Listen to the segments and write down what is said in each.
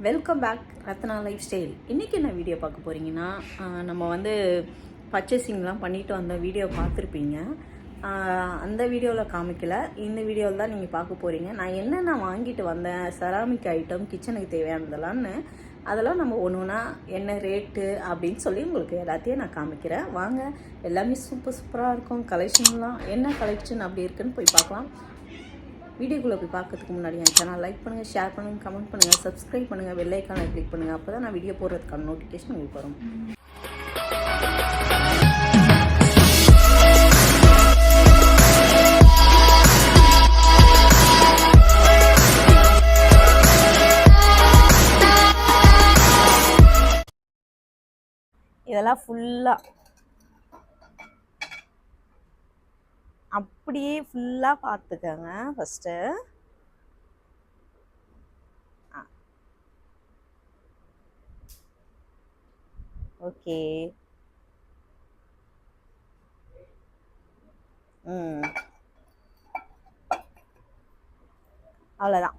Welcome back Ratna lifestyle. இன்றைக்கி என்ன video பார்க்க போகிறீங்கன்னா, நம்ம வந்து பர்ச்சேசிங்லாம் பண்ணிட்டு வந்த வீடியோ பார்த்துருப்பீங்க. அந்த வீடியோவில் காமிக்கல, இந்த வீடியோவில் தான் நீங்கள் பார்க்க போகிறீங்க. நான் என்னென்ன வாங்கிட்டு வந்தேன், செராமிக் ஐட்டம், கிச்சனுக்கு தேவையானதெல்லாம்னு அதெல்லாம் நம்ம ஒன்று ஒன்றா என்ன ரேட்டு அப்படின்னு சொல்லி உங்களுக்கு எல்லாத்தையும் நான் காமிக்கிறேன். வாங்க, எல்லாமே சூப்பராக இருக்கும். கலெக்ஷன்லாம் என்ன கலெக்ஷன் அப்படி இருக்குன்னு போய் பார்க்கலாம். வீடியோக்குள்ளே போய் பார்க்கறதுக்கு முன்னாடி என் சேனல் லைக் பண்ணுங்கள், ஷேர் பண்ணுங்கள், கமெண்ட் பண்ணுங்கள், சப்ஸ்கிரைப் பண்ணுங்கள், பெல் ஐக்கானை கிளிக் பண்ணுங்கள். அப்போ தான் நான் வீடியோ போடுறதுக்கான நோட்டிஃபிகேஷன் உங்களுக்கு வரும். இதெல்லாம் ஃபுல்லாக அப்படியே ஃபுல்லாக பார்த்துக்கங்க ஃபஸ்ட்டு. ஓகே, அவ்வளோதான்.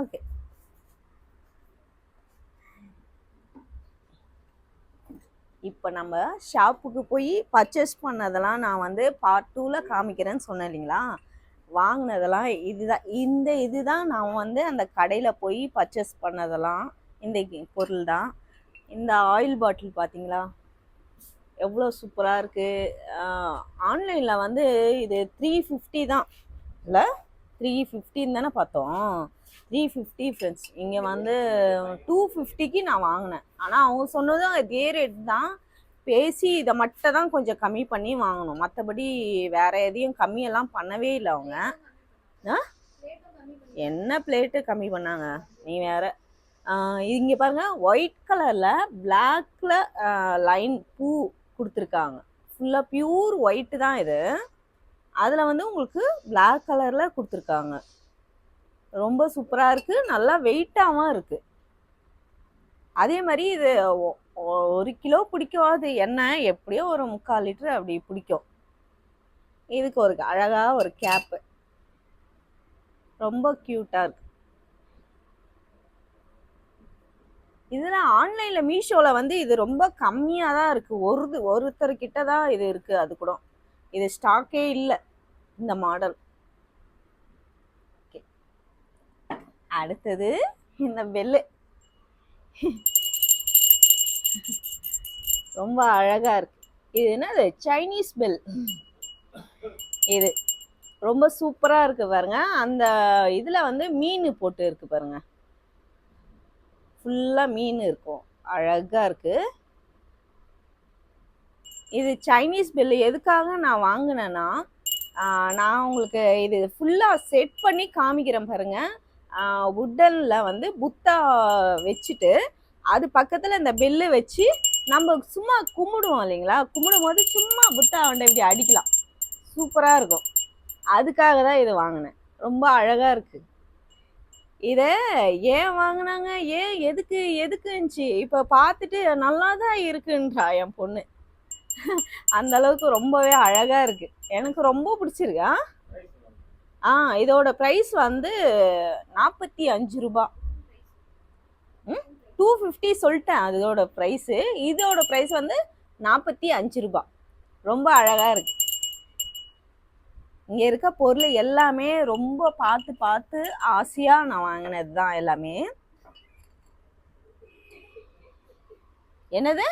ஓகே, இப்போ நம்ம ஷாப்புக்கு போய் பர்ச்சேஸ் பண்ணதெல்லாம் நான் வந்து பார்ட் 2ல் காமிக்கிறேன்னு சொன்னேன் இல்லைங்களா. வாங்கினதெல்லாம் இதுதான் நான் வந்து அந்த கடையில் போய் பர்ச்சேஸ் பண்ணதெல்லாம். இந்த பொருள் தான். இந்த ஆயில் பாட்டில் பார்த்தீங்களா, எவ்வளோ சூப்பராக இருக்குது. ஆன்லைனில் வந்து இது 350 தான், இல்லை 350 தானே பார்த்தோம். 350 ஃப்ரெண்ட்ஸ். இங்கே வந்து 250க்கு நான் வாங்கினேன். ஆனால் அவங்க சொன்னதும் அதே ரேட் தான். பேசி இதை மட்டும் தான் கொஞ்சம் கம்மி பண்ணி வாங்கணும், மற்றபடி வேறு எதையும் கம்மியெல்லாம் பண்ணவே இல்லை அவங்க. என்ன பிளேட்டு கம்மி பண்ணாங்க நீ வேற. இங்கே பாருங்கள், ஒயிட் கலரில் பிளாக்ல லைன் பூ கொடுத்துருக்காங்க. ஃபுல்லாக பியூர் ஒயிட்டு தான் இது. அதில் வந்து உங்களுக்கு பிளாக் கலரில் கொடுத்துருக்காங்க. ரொம்ப சூப்பராக இருக்குது, நல்லா வெயிட்டாகவும் இருக்குது. அதே மாதிரி இது 1 கிலோ பிடிக்காது எண்ணெய், எப்படியோ ஒரு 3/4 லிட்டர் அப்படி பிடிக்கும். இதுக்கு ஒரு அழகாக ஒரு கேப்பு, ரொம்ப க்யூட்டாக இருக்கு. இதில் ஆன்லைனில் மீஷோவில் வந்து இது ரொம்ப கம்மியாக தான் இருக்குது. ஒருத்தர்கிட்ட தான் இது இருக்குது. அது கூட இது ஸ்டாக்கே இல்லை இந்த மாடல். ஓகே, அடுத்தது இந்த பெல்லு ரொம்ப அழகாக இருக்குது. இது என்னது, சைனீஸ் பெல். இது ரொம்ப சூப்பராக இருக்குது பாருங்க. அந்த இதில் வந்து மீன் போட்டு இருக்குது பாருங்க, ஃபுல்லாக மீன் இருக்கும், அழகாக இருக்குது. இது சைனீஸ் பெல்லு எதுக்காக நான் வாங்கினேன்னா, நான் உங்களுக்கு இது ஃபுல்லாக செட் பண்ணி காமிக்கிறேன் பாருங்கள். வுட்டனில் வந்து புத்தா வச்சுட்டு அது பக்கத்தில் இந்த பெல்லு வச்சு நம்ம சும்மா கும்பிடுவோம் இல்லைங்களா. கும்பிடும் போது சும்மா புத்தா வண்டை இப்படி அடிக்கலாம், சூப்பராக இருக்கும். அதுக்காக தான் இது வாங்கினேன். ரொம்ப அழகாக இருக்குது. இதை ஏன் வாங்கினாங்க, எதுக்குன்னுச்சு இப்போ பார்த்துட்டு நல்லா தான் இருக்குன்றா என் பொண்ணு. அந்த அளவுக்கு ரொம்பவே அழகாக இருக்குது, எனக்கு ரொம்ப பிடிச்சிருக்கா. இதோட ப்ரைஸ் வந்து 45 ரூபா. 250 சொல்லிட்டேன் அதோட ப்ரைஸு. இதோட ப்ரைஸ் வந்து 45 ரூபா. ரொம்ப அழகாக இருக்குது. இங்கே இருக்க பொருள் எல்லாமே ரொம்ப பார்த்து ஆசையாக நான் வாங்கினது தான் எல்லாமே. என்னது,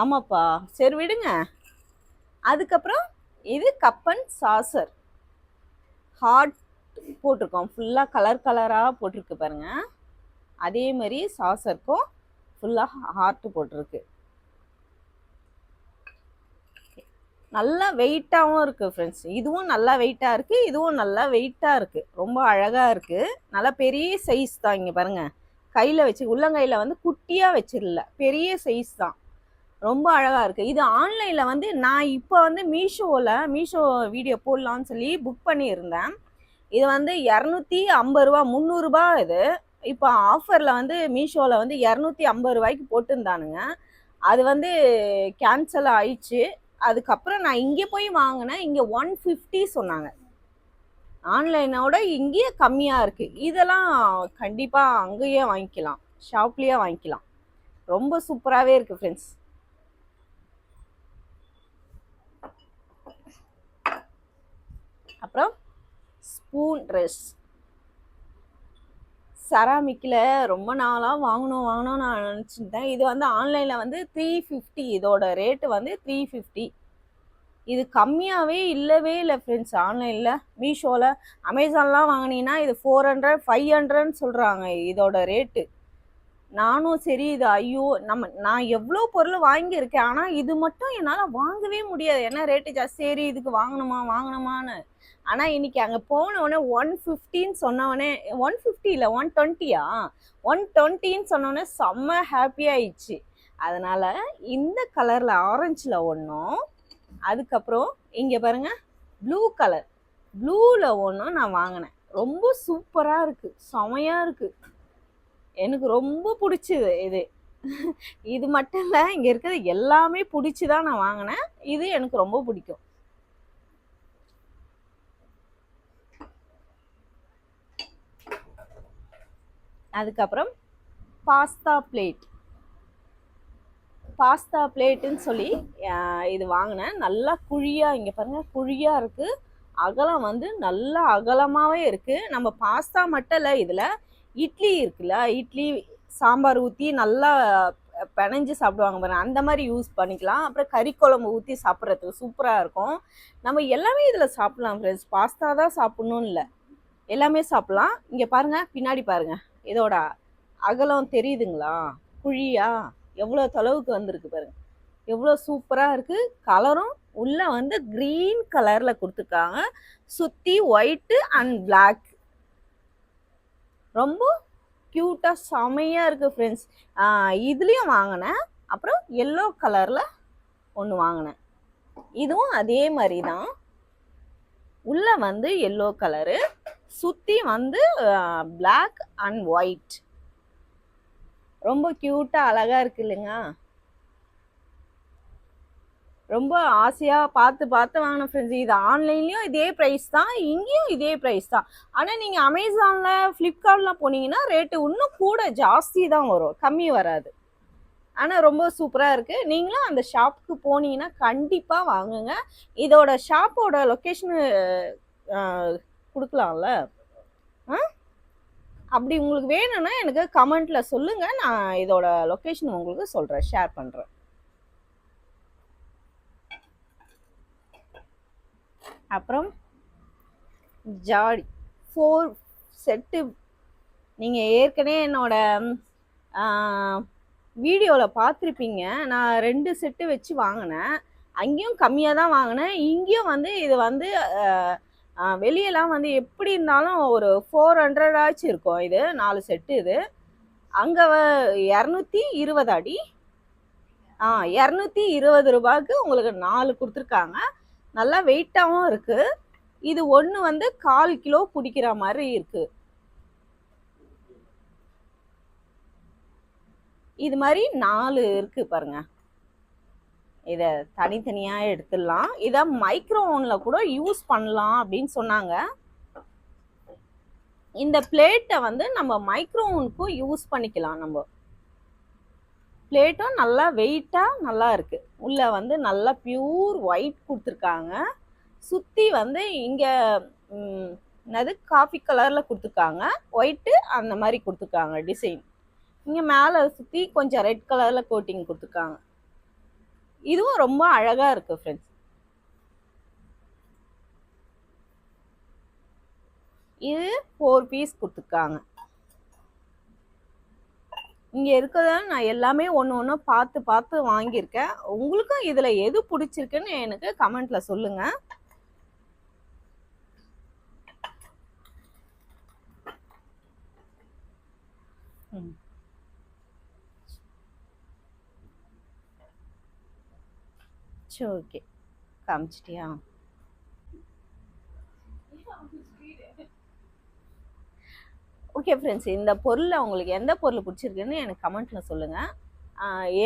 ஆமாப்பா, சரி விடுங்க. அதுக்கப்புறம் இது கப் அண்ட் சாசர், ஹார்ட் போட்டிருக்கோம், ஃபுல்லாக கலராக போட்டிருக்கு பாருங்க. அதே மாதிரி சாசருக்கும் ஃபுல்லாக ஹார்ட் போட்டிருக்கு. நல்லா வெயிட்டாகவும் இருக்குது ஃப்ரெண்ட்ஸ். இதுவும் நல்லா வெயிட்டாக இருக்குது, இதுவும் நல்லா வெயிட்டாக இருக்குது. ரொம்ப அழகாக இருக்குது. நல்லா பெரிய சைஸ் தான். இங்கே பாருங்கள், கையில் வச்சு உள்ளங்கையில் வந்து குட்டியாக வச்சிடல, பெரிய சைஸ் தான். ரொம்ப அழகாக இருக்குது. இது ஆன்லைனில் வந்து நான் இப்போ வந்து மீஷோ வீடியோ போடலான்னு சொல்லி புக் பண்ணியிருந்தேன். இது வந்து 250 ரூபா, 300 ரூபா. இது இப்போ ஆஃபரில் வந்து மீஷோவில் வந்து 250 ரூபாய்க்கு போட்டுருந்தானுங்க. அது வந்து கேன்சல் ஆயிடுச்சு. அதுக்கப்புறம் நான் இங்கே போய் வாங்கினேன். இங்கே 150 சொன்னாங்க. ஆன்லைனோட இங்கேயே கம்மியாக இருக்குது. இதெல்லாம் கண்டிப்பாக அங்கேயே வாங்கிக்கலாம், ஷாப்லேயே வாங்கிக்கலாம். ரொம்ப சூப்பராகவே இருக்குது ஃப்ரெண்ட்ஸ். அப்புறம் ஸ்பூன் ட்ரெஸ் செராமிக்கில் ரொம்ப நாளாக வாங்கணும்னு நான் நினச்சிருந்தேன். இது வந்து ஆன்லைனில் வந்து 350, இதோட ரேட்டு வந்து 350. இது கம்மியாகவே இல்லவே இல்லை ஃப்ரெண்ட்ஸ். ஆன்லைனில் மீஷோவில் அமேசான்லாம் வாங்கினீங்கன்னா இது 400 500ன்னு சொல்கிறாங்க இதோட ரேட்டு. நானும் சரி இது ஐயோ நான் எவ்வளோ பொருள் வாங்கியிருக்கேன், ஆனால் இது மட்டும் என்னால் வாங்கவே முடியாது, ஏன்னா ரேட்டு ஜாஸ்தி. சரி இதுக்கு வாங்கணுமான்னு. ஆனால் இன்னைக்கு அங்கே போனவுடனே 150ன்னு சொன்னவொடனே 150 இல்லை 120 120ன்னு சொன்னோடனே செம்ம ஹாப்பி ஆயிடுச்சு. அதனால் இந்த கலரில் ஆரஞ்சில் ஒன்றும், அதுக்கப்புறம் இங்கே பாருங்கள் ப்ளூ கலர், ப்ளூவில் ஒன்றும் நான் வாங்கினேன். ரொம்ப சூப்பராக இருக்குது, செமையாக இருக்குது, எனக்கு ரொம்ப பிடிச்சிது இது. இது மட்டும் இல்லை, இங்கே இருக்கிறது எல்லாமே பிடிச்சி தான் நான் வாங்கினேன். இது எனக்கு ரொம்ப பிடிக்கும். அதுக்கப்புறம் பாஸ்தா பிளேட்டுன்னு சொல்லி இது வாங்கினேன். நல்லா குழியாக, இங்கே பாருங்கள் குழியாக இருக்குது, அகலம் வந்து நல்லா அகலமாகவே இருக்குது. நம்ம பாஸ்தா மட்டும் இல்லை, இதில் இட்லி இருக்குல்ல, இட்லி சாம்பார் ஊற்றி நல்லா பிணைஞ்சு சாப்பிடுவாங்க பாருங்க, அந்த மாதிரி யூஸ் பண்ணிக்கலாம். அப்புறம் கறி குழம்பு ஊற்றி சாப்பிட்றதுக்கு சூப்பராக இருக்கும். நம்ம எல்லாமே இதில் சாப்பிட்லாம் ஃப்ரெண்ட்ஸ். பாஸ்தா தான் சாப்பிட்ணுன்னு இல்லை, எல்லாமே சாப்பிட்லாம். இங்கே பாருங்கள், பின்னாடி பாருங்கள், இதோட அகலம் தெரியுதுங்களா, குழியா எவ்வளோ தொலைவுக்கு வந்திருக்கு பாருங்க, எவ்வளோ சூப்பராக இருக்குது. கலரும் உள்ளே வந்து க்ரீன் கலரில் கொடுத்துருக்காங்க, சுற்றி ஒயிட்டு அண்ட் பிளாக், ரொம்ப க்யூட்டாக செமையாக இருக்குது ஃப்ரெண்ட்ஸ். இதுலேயும் வாங்கினேன். அப்புறம் எல்லோ கலரில் ஒன்று வாங்கினேன், இதுவும் அதே மாதிரி தான். உள்ளே வந்து எல்லோ கலரு, சுற்றி வந்து பிளாக் அண்ட் ஒயிட், ரொம்ப க்யூட்டாக அழகாக இருக்குது இல்லைங்க. ரொம்ப ஆசையாக பார்த்து வாங்கின ஃப்ரெண்ட்ஸ். இது ஆன்லைன்லேயும் இதே ப்ரைஸ் தான், இங்கேயும் இதே ப்ரைஸ் தான். ஆனால் நீங்கள் அமேசானில் ஃப்ளிப்கார்ட்லாம் போனீங்கன்னா ரேட்டு இன்னும் கூட ஜாஸ்தி தான் வரும், கம்மி வராது. ஆனால் ரொம்ப சூப்பராக இருக்குது. நீங்களும் அந்த ஷாப்புக்கு போனீங்கன்னா கண்டிப்பாக வாங்குங்க. இதோட ஷாப்போட லொக்கேஷனு கொடுக்கலாம்ல, அப்படி உங்களுக்கு வேணும்னா எனக்கு கமெண்ட்டில் சொல்லுங்கள், நான் இதோட லொக்கேஷன் உங்களுக்கு சொல்கிறேன், ஷேர் பண்ணுறேன். அப்புறம் ஜாடி 4 செட்டு. நீங்கள் ஏற்கனவே என்னோட வீடியோவில் பார்த்துருப்பீங்க, நான் 2 செட்டு வச்சு வாங்கினேன். அங்கேயும் கம்மியாக தான் வாங்கினேன், இங்கேயும் வந்து இது வந்து வெளியெல்லாம் வந்து எப்படி இருந்தாலும் ஒரு 400 ஆச்சு இருக்கும். இது 4 செட்டு. இது அங்கே 220 அடி, 220 ரூபாய்க்கு உங்களுக்கு 4 கொடுத்துருக்காங்க. நல்லா வெயிட்டாகவும் இருக்குது. இது ஒன்று வந்து 1/4 கிலோ பிடிக்கிற மாதிரி இருக்குது. இது மாதிரி 4 இருக்குது பாருங்க. இதை தனித்தனியாக எடுத்துடலாம். இதை மைக்ரோ ஓவனில் கூட யூஸ் பண்ணலாம் அப்படின்னு சொன்னாங்க. இந்த பிளேட்டை வந்து நம்ம மைக்ரோ ஓவனுக்கும் யூஸ் பண்ணிக்கலாம். நம்ம பிளேட்டும் நல்லா வெயிட்டாக நல்லா இருக்குது. உள்ளே வந்து நல்லா பியூர் ஒயிட் கொடுத்துருக்காங்க. சுற்றி வந்து இங்கே என்னது காஃபி கலரில் கொடுத்துருக்காங்க, ஒயிட்டு அந்த மாதிரி கொடுத்துருக்காங்க டிசைன். இங்கே மேலே சுற்றி கொஞ்சம் ரெட் கலரில் கோட்டிங் கொடுத்துருக்காங்க. இதுவும் ரொம்ப அழகாக இருக்குது ஃப்ரெண்ட்ஸ். இது 4 பீஸ் கொடுத்துருக்காங்க. இங்கே இருக்கிறத நான் எல்லாமே ஒன்று பார்த்து வாங்கியிருக்கேன். உங்களுக்கும் இதில் எது பிடிச்சிருக்குன்னு எனக்கு கமெண்ட்டில் சொல்லுங்கள். சரி, ஓகே, காமிச்சிட்டியா? ஓகே ஃப்ரெண்ட்ஸ், இந்த பொருளில் உங்களுக்கு எந்த பொருள் பிடிச்சிருக்குன்னு எனக்கு கமெண்ட்டில் சொல்லுங்கள்.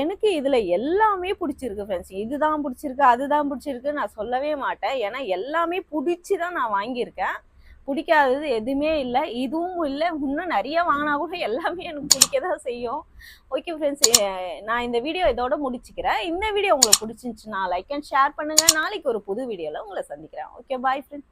எனக்கு இதில் எல்லாமே பிடிச்சிருக்கு ஃப்ரெண்ட்ஸ். இதுதான் பிடிச்சிருக்கு, அதுதான் பிடிச்சிருக்கு நான் சொல்லவே மாட்டேன், ஏன்னா எல்லாமே பிடிச்சி தான் நான் வாங்கியிருக்கேன். பிடிக்காதது எதுவுமே இல்லை, இதுவும் இல்லை. இன்னும் நிறைய வாங்கினா கூட எல்லாமே எனக்கு பிடிக்க தான் செய்யும். ஓகே ஃப்ரெண்ட்ஸ், நான் இந்த வீடியோ இதோட முடிச்சுக்கிறேன். இந்த வீடியோ உங்களுக்கு பிடிச்சிருந்துச்சுன்னா லைக் அண்ட் ஷேர் பண்ணுங்க. நாளைக்கு ஒரு புது வீடியோவில் உங்களை சந்திக்கிறேன். Okay, bye friends.